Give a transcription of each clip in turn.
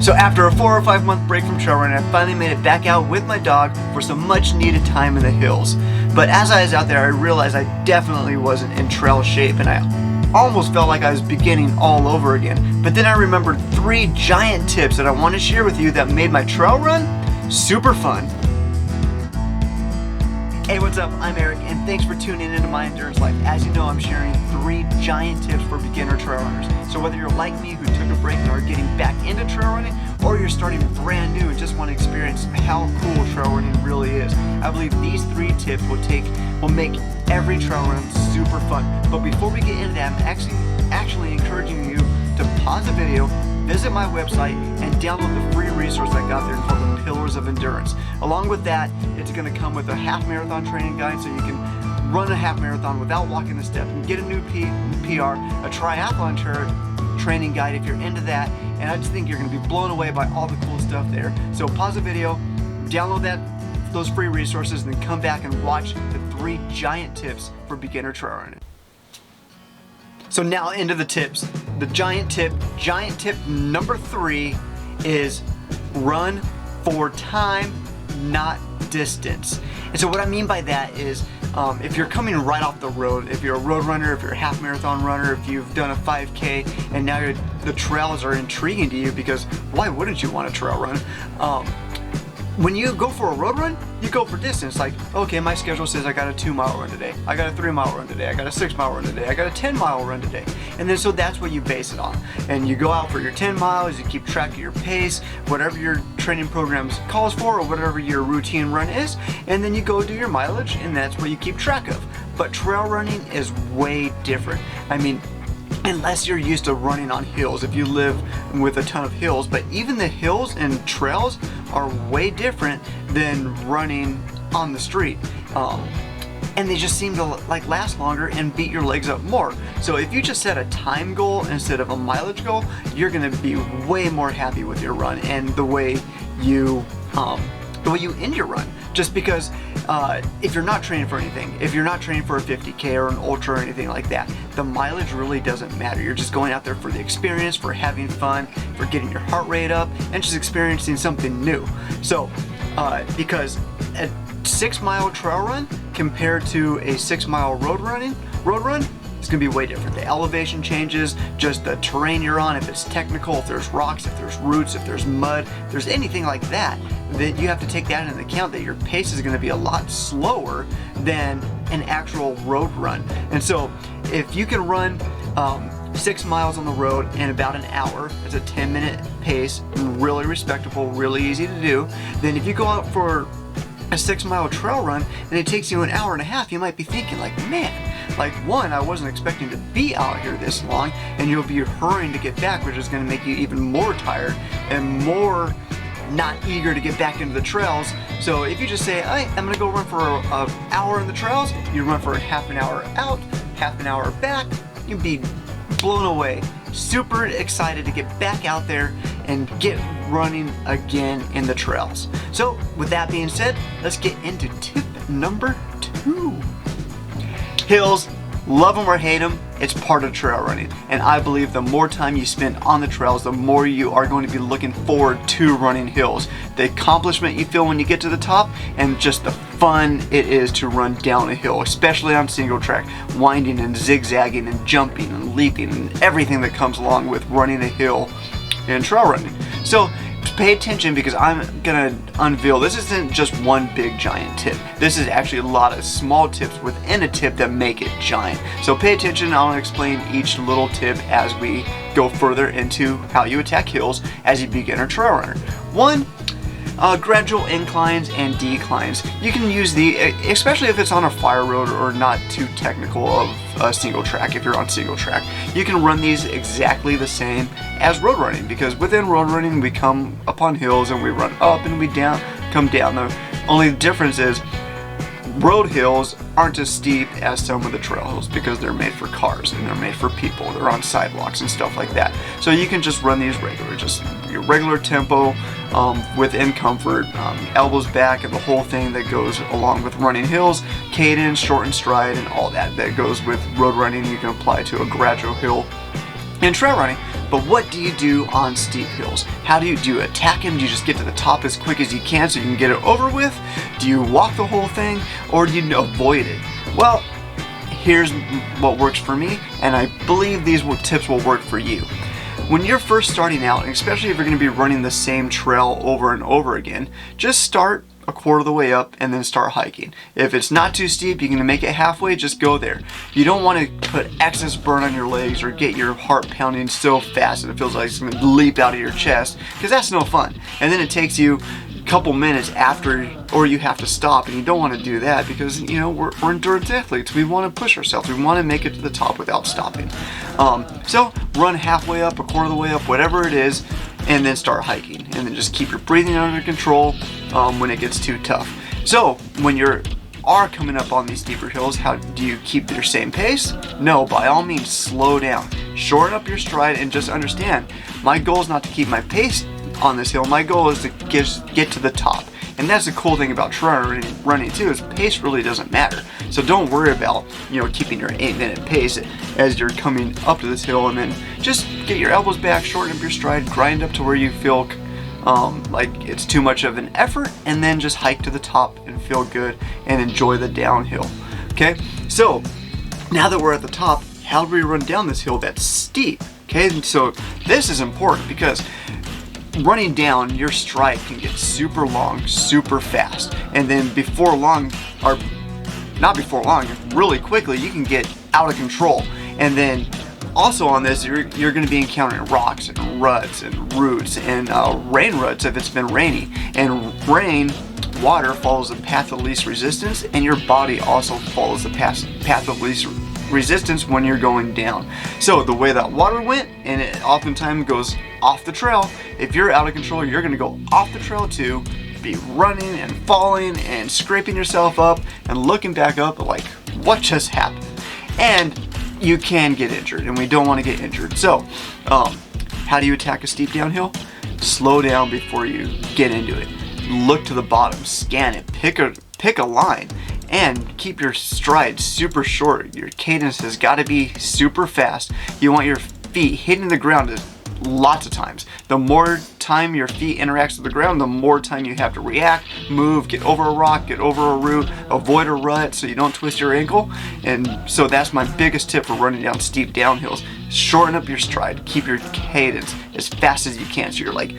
So after a 4 or 5 month break from trail running, I finally made it back out with my dog for some much needed time in the hills. But as I was out there, I realized I definitely wasn't in trail shape, and I almost felt like I was beginning all over again. But then I remembered 3 giant tips that I want to share with you that made my trail run super fun. Hey, what's up? I'm Eric, and thanks for tuning into my endurance life. As you know, I'm sharing 3 giant tips for beginner trail runners. So whether you're like me, who took a break and are getting back into trail running, or you're starting brand new and just want to experience how cool trail running really is, I believe these 3 tips will make every trail run super fun. But before we get into that, I'm actually encouraging you to pause the video, visit my website, and download the free resource I got there called the Pillars of Endurance. Along with that, it's going to come with a half marathon training guide, so you can run a half marathon without walking the steps and get a new PR, a triathlon training guide if you're into that, and I just think you're going to be blown away by all the cool stuff there. So pause the video, download those free resources, and then come back and watch the 3 giant tips for beginner trail running. So now into the tips. The giant tip number 3 is run for time, not distance. And so what I mean by that is if you're coming right off the road, if you're a road runner, if you're a half marathon runner, if you've done a 5K and now the trails are intriguing to you, because why wouldn't you want a trail run? When you go for a road run, you go for distance. Like, okay, my schedule says I got a 2-mile run today, I got a 3-mile run today, I got a 6-mile run today, I got a 10-mile run today. And then so that's what you base it on. And you go out for your 10 miles, you keep track of your pace, whatever your training program calls for, or whatever your routine run is, and then you go do your mileage, and that's what you keep track of. But trail running is way different. I mean, unless you're used to running on hills, if you live with a ton of hills, but even the hills and trails are way different than running on the street. And they just seem to last longer and beat your legs up more. So if you just set a time goal instead of a mileage goal, you're gonna be way more happy with your run and the way you end your run. Just because if you're not training for anything, if you're not training for a 50K or an ultra or anything like that, the mileage really doesn't matter. You're just going out there for the experience, for having fun, for getting your heart rate up, and just experiencing something new. So because a 6-mile trail run compared to a 6-mile road run, it's gonna be way different. The elevation changes, just the terrain you're on, if it's technical, if there's rocks, if there's roots, if there's mud, if there's anything like that, then you have to take that into account, that your pace is gonna be a lot slower than an actual road run. And so if you can run 6 miles on the road in about an hour, it's a 10-minute pace, really respectable, really easy to do, then if you go out for a 6-mile trail run and it takes you an hour and a half, you might be thinking like, man, like, one, I wasn't expecting to be out here this long, and you'll be hurrying to get back, which is going to make you even more tired and more not eager to get back into the trails. So if you just say, hey, I'm going to go run for an hour in the trails, you run for half an hour out, half an hour back, you'd be blown away. Super excited to get back out there and get running again in the trails. So with that being said, let's get into tip number 2. Hills, love them or hate them, it's part of trail running. And I believe the more time you spend on the trails, the more you are going to be looking forward to running hills. The accomplishment you feel when you get to the top, and just the fun it is to run down a hill, especially on single track, winding and zigzagging and jumping and leaping and everything that comes along with running a hill and trail running. So pay attention, because I'm gonna unveil, this isn't just one big giant tip. This is actually a lot of small tips within a tip that make it giant. So pay attention, I'll explain each little tip as we go further into how you attack hills as a beginner trail runner. 1, gradual inclines and declines. You can use especially if it's on a fire road or not too technical of a single track. If you're on single track, you can run these exactly the same as road running, because within road running we come upon hills and we run up and we come down. The only difference is road hills aren't as steep as some of the trail hills, because they're made for cars and they're made for people. They're on sidewalks and stuff like that. So you can just run these regular, just your regular tempo within comfort, elbows back, and the whole thing that goes along with running hills, cadence, short and stride, and all that goes with road running. You can apply to a gradual hill and trail running. But what do you do on steep hills? How do you attack them? Do you just get to the top as quick as you can so you can get it over with? Do you walk the whole thing, or do you avoid it? Well, here's what works for me, and I believe these tips will work for you. When you're first starting out, and especially if you're going to be running the same trail over and over again, just start a quarter of the way up and then start hiking. If it's not too steep, you can make it halfway, just go there. You don't want to put excess burn on your legs or get your heart pounding so fast that it feels like it's going to leap out of your chest, because that's no fun. And then it takes you a couple minutes after, or you have to stop, and you don't want to do that because, you know, we're endurance athletes. We want to push ourselves. We want to make it to the top without stopping. So run halfway up, a quarter of the way up, whatever it is, and then start hiking, and then just keep your breathing under control when it gets too tough. So when you are coming up on these steeper hills, how do you keep your same pace? No, by all means, slow down, shorten up your stride, and just understand, my goal is not to keep my pace on this hill. My goal is to get to the top. And that's the cool thing about trail running too, is pace really doesn't matter. So don't worry about, you know, keeping your 8-minute pace as you're coming up to this hill, and then just get your elbows back, shorten up your stride, grind up to where you feel like it's too much of an effort, and then just hike to the top and feel good and enjoy the downhill. Okay, so now that we're at the top, how do we run down this hill that's steep? Okay, and so this is important because running down, your stride can get super long, super fast, and then before long, or not before long, really quickly, you can get out of control. And then also on this, you're going to be encountering rocks and ruts and roots and rain ruts if it's been rainy. And water follows the path of least resistance, and your body also follows the path of least resistance when you're going down. So the way that water went, and it oftentimes goes off the trail, if you're out of control, you're going to go off the trail too, be running and falling and scraping yourself up and looking back up like, what just happened? And you can get injured, and we don't want to get injured. So how do you attack a steep downhill? Slow down before you get into it. Look to the bottom, scan it, pick a line, and keep your stride super short. Your cadence has got to be super fast. You want your feet hitting the ground lots of times. The more time your feet interacts with the ground, the more time you have to react, move, get over a rock, get over a root, avoid a rut so you don't twist your ankle. And so that's my biggest tip for running down steep downhills. Shorten up your stride, keep your cadence as fast as you can so you're like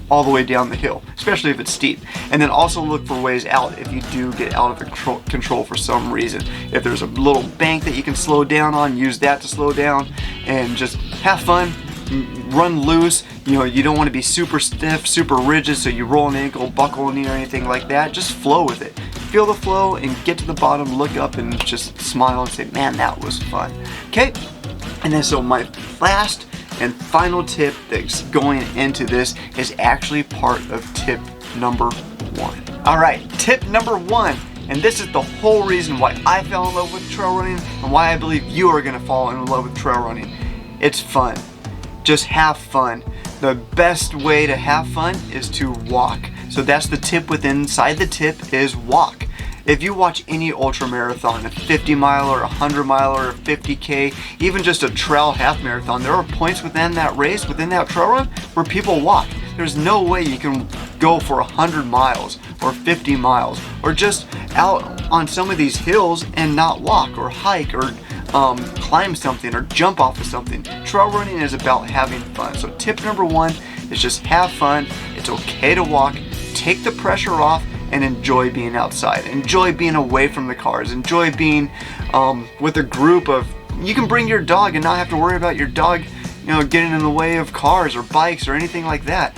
all the way down the hill, especially if it's steep. And then also look for ways out if you do get out of control for some reason. If there's a little bank that you can slow down on, use that to slow down, and just have fun. Run loose. You know, you don't want to be super stiff, super rigid, so you roll an ankle, buckle a knee, or anything like that. Just flow with it. Feel the flow and get to the bottom, look up and just smile and say, man, that was fun. Okay? And then so my last and final tip that's going into this is actually part of tip number 1. All right, tip number 1. And this is the whole reason why I fell in love with trail running and why I believe you are going to fall in love with trail running. It's fun. Just have fun. The best way to have fun is to walk. So that's the tip inside the tip is walk. If you watch any ultra marathon, a 50 mile or a 100 mile or a 50K, even just a trail half marathon, there are points within that race, within that trail run, where people walk. There's no way you can go for 100 miles or 50 miles or just out on some of these hills and not walk or hike or climb something or jump off of something. Trail running is about having fun. So tip number 1 is just have fun. It's okay to walk. Take the pressure off and enjoy being outside. Enjoy being away from the cars. Enjoy being with a group of, you can bring your dog and not have to worry about your dog, you know, getting in the way of cars or bikes or anything like that.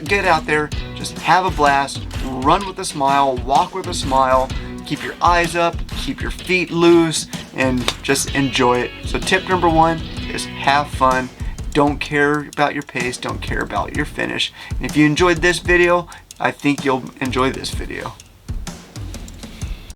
Get out there, just have a blast, run with a smile, walk with a smile, keep your eyes up, keep your feet loose, and just enjoy it. So tip number 1 is have fun. Don't care about your pace, don't care about your finish. And if you enjoyed this video, I think you'll enjoy this video.